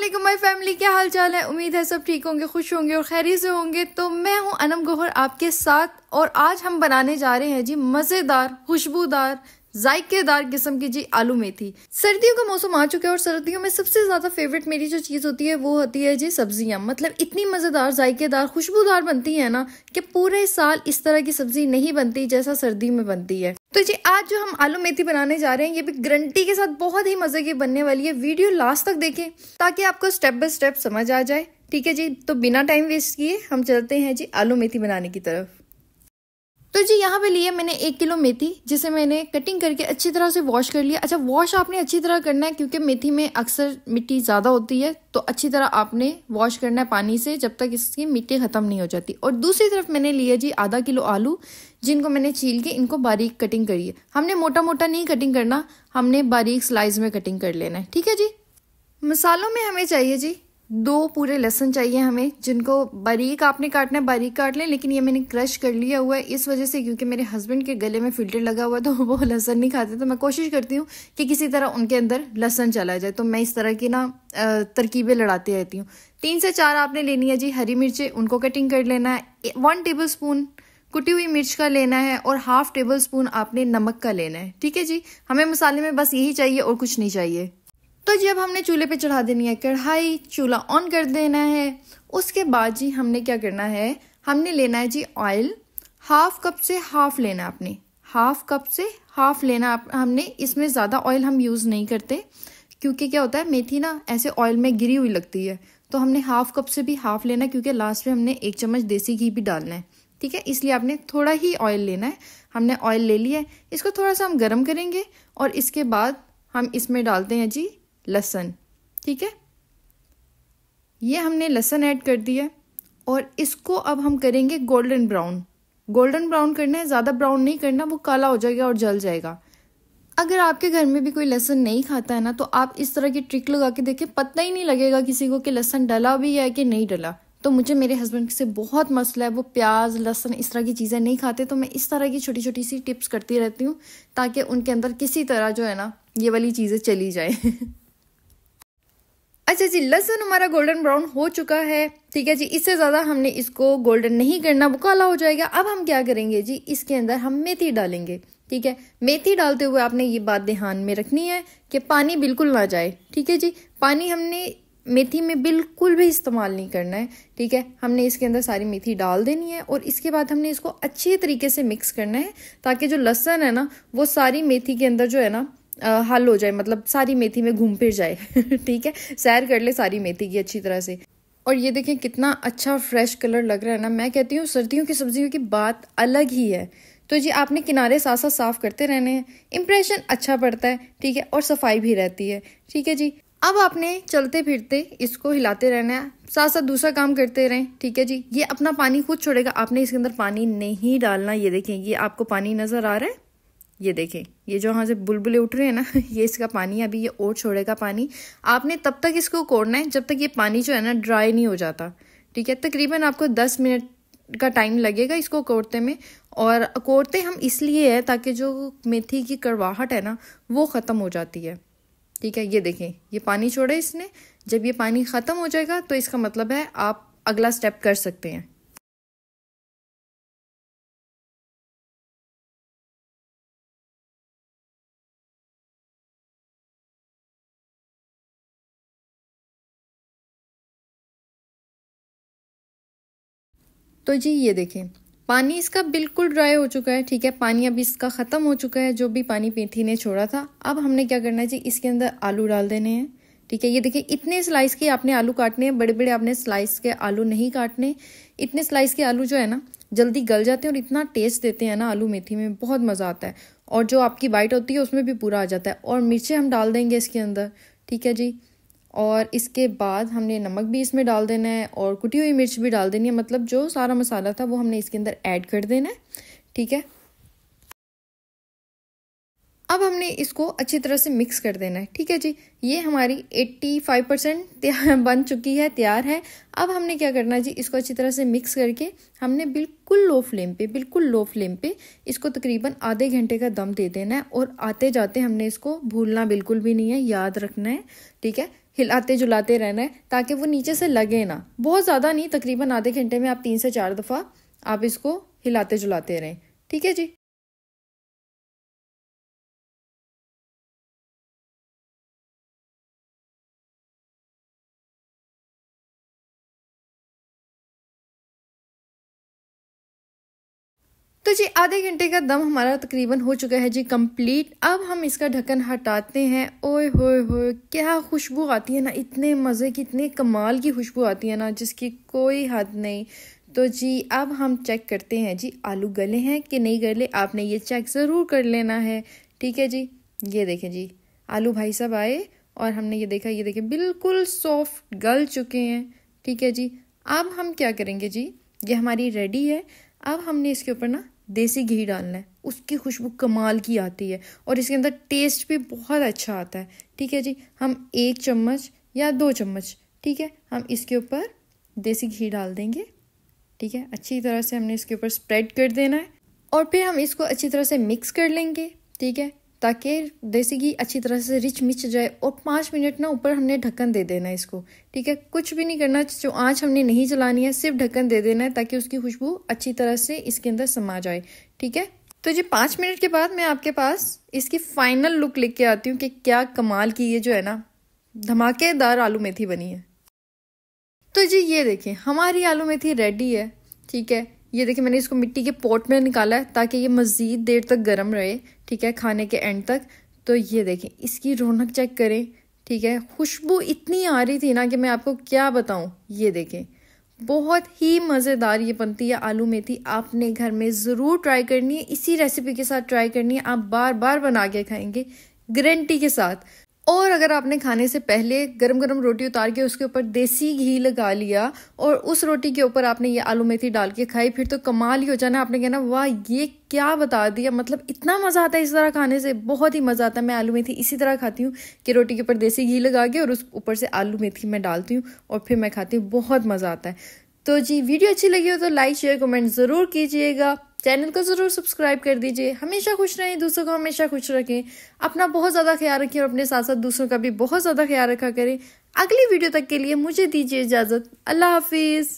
वालेकुम my family, क्या हाल चाल है। उम्मीद है सब ठीक होंगे, खुश होंगे और खैरियत से होंगे। तो मैं हूं अनम गौहर आपके साथ और आज हम बनाने जा रहे हैं जी मज़ेदार, खुशबूदार, जायकेदार किस्म की जी आलू मेथी। सर्दियों का मौसम आ चुका है और सर्दियों में सबसे ज्यादा फेवरेट मेरी जो चीज होती है वो होती है जी सब्जियां। मतलब इतनी मजेदार, जायकेदार, खुशबूदार बनती है ना कि पूरे साल इस तरह की सब्जी नहीं बनती जैसा सर्दी में बनती है। तो जी आज जो हम आलू मेथी बनाने जा रहे हैं ये भी गारंटी के साथ बहुत ही मजे की बनने वाली है। वीडियो लास्ट तक देखें ताकि आपको स्टेप बाय स्टेप समझ आ जाए। ठीक है जी, तो बिना टाइम वेस्ट किए हम चलते हैं जी आलू मेथी बनाने की तरफ। तो जी यहाँ पे लिए मैंने 1 किलो मेथी, जिसे मैंने कटिंग करके अच्छी तरह से वॉश कर लिया। अच्छा, वॉश आपने अच्छी तरह करना है क्योंकि मेथी में अक्सर मिट्टी ज़्यादा होती है, तो अच्छी तरह आपने वॉश करना है पानी से जब तक इसकी मिट्टी ख़त्म नहीं हो जाती। और दूसरी तरफ मैंने लिया जी आधा किलो आलू, जिनको मैंने छील के इनको बारीक कटिंग करी है। हमने मोटा मोटा नहीं कटिंग करना, हमने बारीक स्लाइस में कटिंग कर लेना है। ठीक है जी। मसालों में हमें चाहिए जी 2 पूरे लहसुन चाहिए हमें, जिनको बारीक आपने काटना है बारीक काट लें, लेकिन ये मैंने क्रश कर लिया हुआ है इस वजह से क्योंकि मेरे हस्बैंड के गले में फिल्टर लगा हुआ है तो वो लहसुन नहीं खाते। तो मैं कोशिश करती हूँ कि किसी तरह उनके अंदर लहसुन चला जाए, तो मैं इस तरह की ना तरकीबें लड़ाती रहती हूँ। 3 से 4 आपने लेनी है जी हरी मिर्चें, उनको कटिंग कर लेना है। 1 टेबल स्पून कुटी हुई मिर्च का लेना है और 1/2 टेबल स्पून आपने नमक का लेना है। ठीक है जी, हमें मसाले में बस यही चाहिए और कुछ नहीं चाहिए। तो जी अब हमने चूल्हे पे चढ़ा देनी है कढ़ाई, चूल्हा ऑन कर देना है। उसके बाद जी हमने क्या करना है, हमने लेना है जी ऑयल। 1/2 कप से हाफ लेना आपने, 1/2 कप से हाफ लेना हमने। इसमें ज़्यादा ऑयल हम यूज़ नहीं करते क्योंकि क्या होता है मेथी ना ऐसे ऑयल में गिरी हुई लगती है, तो हमने 1/2 कप से भी हाफ लेना क्योंकि लास्ट में हमने 1 चम्मच देसी घी भी डालना है। ठीक है, इसलिए आपने थोड़ा ही ऑयल लेना है। हमने ऑयल ले लिया है, इसको थोड़ा सा हम गर्म करेंगे और इसके बाद हम इसमें डालते हैं जी लहसुन। ठीक है, ये हमने लहसुन ऐड कर दिया और इसको अब हम करेंगे गोल्डन ब्राउन। गोल्डन ब्राउन करना है, ज़्यादा ब्राउन नहीं करना, वो काला हो जाएगा और जल जाएगा। अगर आपके घर में भी कोई लहसुन नहीं खाता है ना तो आप इस तरह की ट्रिक लगा के देखें, पता ही नहीं लगेगा किसी को कि लहसुन डला भी है कि नहीं डला। तो मुझे मेरे हस्बैंड से बहुत मसला है, वो प्याज लहसुन इस तरह की चीज़ें नहीं खाते, तो मैं इस तरह की छोटी छोटी सी टिप्स करती रहती हूँ ताकि उनके अंदर किसी तरह जो है ना ये वाली चीज़ें चली जाए। अच्छा जी, लहसुन हमारा गोल्डन ब्राउन हो चुका है। ठीक है जी, इससे ज़्यादा हमने इसको गोल्डन नहीं करना, वो काला हो जाएगा। अब हम क्या करेंगे जी, इसके अंदर हम मेथी डालेंगे। ठीक है, मेथी डालते हुए आपने ये बात ध्यान में रखनी है कि पानी बिल्कुल ना जाए। ठीक है जी, पानी हमने मेथी में बिल्कुल भी इस्तेमाल नहीं करना है। ठीक है, हमने इसके अंदर सारी मेथी डाल देनी है और इसके बाद हमने इसको अच्छी तरीके से मिक्स करना है ताकि जो लहसुन है ना वो सारी मेथी के अंदर जो है ना हल हो जाए, मतलब सारी मेथी में घूम फिर जाए। ठीक है, सैर कर ले सारी मेथी की अच्छी तरह से। और ये देखें कितना अच्छा फ्रेश कलर लग रहा है ना। मैं कहती हूँ सर्दियों की सब्जियों की बात अलग ही है। तो जी आपने किनारे साथ साथ साफ करते रहने हैं, इंप्रेशन अच्छा पड़ता है। ठीक है, और सफाई भी रहती है। ठीक है जी, अब आपने चलते फिरते इसको हिलाते रहना है, साथ साथ दूसरा काम करते रहें। ठीक है जी, ये अपना पानी खुद छोड़ेगा, आपने इसके अंदर पानी नहीं डालना। ये देखें, ये आपको पानी नजर आ रहा है, ये देखें ये जो यहाँ से बुलबुले उठ रहे हैं ना ये इसका पानी अभी ये और छोड़ेगा पानी। आपने तब तक इसको कोड़ना है जब तक ये पानी जो है ना ड्राई नहीं हो जाता। ठीक है, तकरीबन आपको 10 मिनट का टाइम लगेगा इसको कोड़ते में। और कोड़ते हम इसलिए है ताकि जो मेथी की कड़वाहट है ना वो ख़त्म हो जाती है। ठीक है, ये देखें ये पानी छोड़े इसने, जब ये पानी ख़त्म हो जाएगा तो इसका मतलब है आप अगला स्टेप कर सकते हैं। तो जी ये देखें पानी इसका बिल्कुल ड्राई हो चुका है। ठीक है, पानी अब इसका ख़त्म हो चुका है, जो भी पानी मेथी ने छोड़ा था। अब हमने क्या करना है जी, इसके अंदर आलू डाल देने हैं। ठीक है, ये देखिए इतने स्लाइस के आपने आलू काटने हैं, बड़े बड़े आपने स्लाइस के आलू नहीं काटने। इतने स्लाइस के आलू जो है ना जल्दी गल जाते हैं और इतना टेस्ट देते हैं ना आलू मेथी में, बहुत मज़ा आता है। और जो आपकी बाइट होती है उसमें भी पूरा आ जाता है। और मिर्चें हम डाल देंगे इसके अंदर। ठीक है जी, और इसके बाद हमने नमक भी इसमें डाल देना है और कुटी हुई मिर्च भी डाल देनी है। मतलब जो सारा मसाला था वो हमने इसके अंदर ऐड कर देना है। ठीक है, अब हमने इसको अच्छी तरह से मिक्स कर देना है। ठीक है जी, ये हमारी 85% बन चुकी है, तैयार है। अब हमने क्या करना है जी, इसको अच्छी तरह से मिक्स करके हमने बिल्कुल लो फ्लेम पे इसको तकरीबन आधे घंटे का दम दे देना है। और आते जाते हमने इसको भूलना बिल्कुल भी नहीं है, याद रखना है। ठीक है, हिलाते जुलाते रहना है ताकि वो नीचे से लगे ना, बहुत ज़्यादा नहीं, तकरीबन आधे घंटे में आप 3 से 4 दफ़ा आप इसको हिलाते जुलाते रहें। ठीक है जी। तो जी आधे घंटे का दम हमारा तकरीबन हो चुका है जी कंप्लीट। अब हम इसका ढक्कन हटाते हैं। ओए होए होए क्या खुशबू आती है ना, इतने मज़े की, इतने कमाल की खुशबू आती है ना जिसकी कोई हद नहीं। तो जी अब हम चेक करते हैं जी आलू गले हैं कि नहीं गले। आपने ये चेक ज़रूर कर लेना है। ठीक है जी, ये देखें जी आलू भाई साहब आए और हमने ये देखा, ये देखें बिल्कुल सॉफ्ट गल चुके हैं। ठीक है जी, अब हम क्या करेंगे जी, ये हमारी रेडी है। अब हमने इसके ऊपर ना देसी घी डालना है, उसकी खुशबू कमाल की आती है और इसके अंदर टेस्ट भी बहुत अच्छा आता है। ठीक है जी, हम 1 चम्मच या 2 चम्मच, ठीक है, हम इसके ऊपर देसी घी डाल देंगे। ठीक है, अच्छी तरह से हमने इसके ऊपर स्प्रेड कर देना है और फिर हम इसको अच्छी तरह से मिक्स कर लेंगे। ठीक है, ताकि देसी घी अच्छी तरह से रिच मिच जाए और 5 मिनट ना ऊपर हमने ढक्कन दे देना है इसको। ठीक है, कुछ भी नहीं करना, जो आंच हमने नहीं जलानी है, सिर्फ ढक्कन दे देना है ताकि उसकी खुशबू अच्छी तरह से इसके अंदर समा जाए। ठीक है, तो जी 5 मिनट के बाद मैं आपके पास इसकी फाइनल लुक लेके आती हूँ कि क्या कमाल की ये जो है ना धमाकेदार आलू मेथी बनी है। तो जी ये देखें हमारी आलू मेथी रेडी है। ठीक है, ये देखिए मैंने इसको मिट्टी के पॉट में निकाला है ताकि ये मज़ीद देर तक गर्म रहे। ठीक है, खाने के एंड तक। तो ये देखें इसकी रौनक चेक करें। ठीक है, खुशबू इतनी आ रही थी ना कि मैं आपको क्या बताऊं। ये देखें बहुत ही मज़ेदार ये बनती है आलू मेथी। आपने घर में ज़रूर ट्राई करनी है, इसी रेसिपी के साथ ट्राई करनी है, आप बार बार बना के खाएंगे गारंटी के साथ। और अगर आपने खाने से पहले गरम गरम रोटी उतार के उसके ऊपर देसी घी लगा लिया और उस रोटी के ऊपर आपने ये आलू मेथी डाल के खाई, फिर तो कमाल ही हो जाना। आपने कहना वाह ये क्या बता दिया, मतलब इतना मज़ा आता है इस तरह खाने से, बहुत ही मज़ा आता है। मैं आलू मेथी इसी तरह खाती हूँ कि रोटी के ऊपर देसी घी लगा के और उस ऊपर से आलू मेथी मैं डालती हूँ और फिर मैं खाती हूँ, बहुत मज़ा आता है। तो जी वीडियो अच्छी लगी हो तो लाइक शेयर कमेंट ज़रूर कीजिएगा, चैनल को ज़रूर सब्सक्राइब कर दीजिए। हमेशा खुश रहें, दूसरों को हमेशा खुश रखें, अपना बहुत ज़्यादा ख्याल रखें और अपने साथ साथ दूसरों का भी बहुत ज़्यादा ख्याल रखा करें। अगली वीडियो तक के लिए मुझे दीजिए इजाज़त। अल्लाह हाफिज़।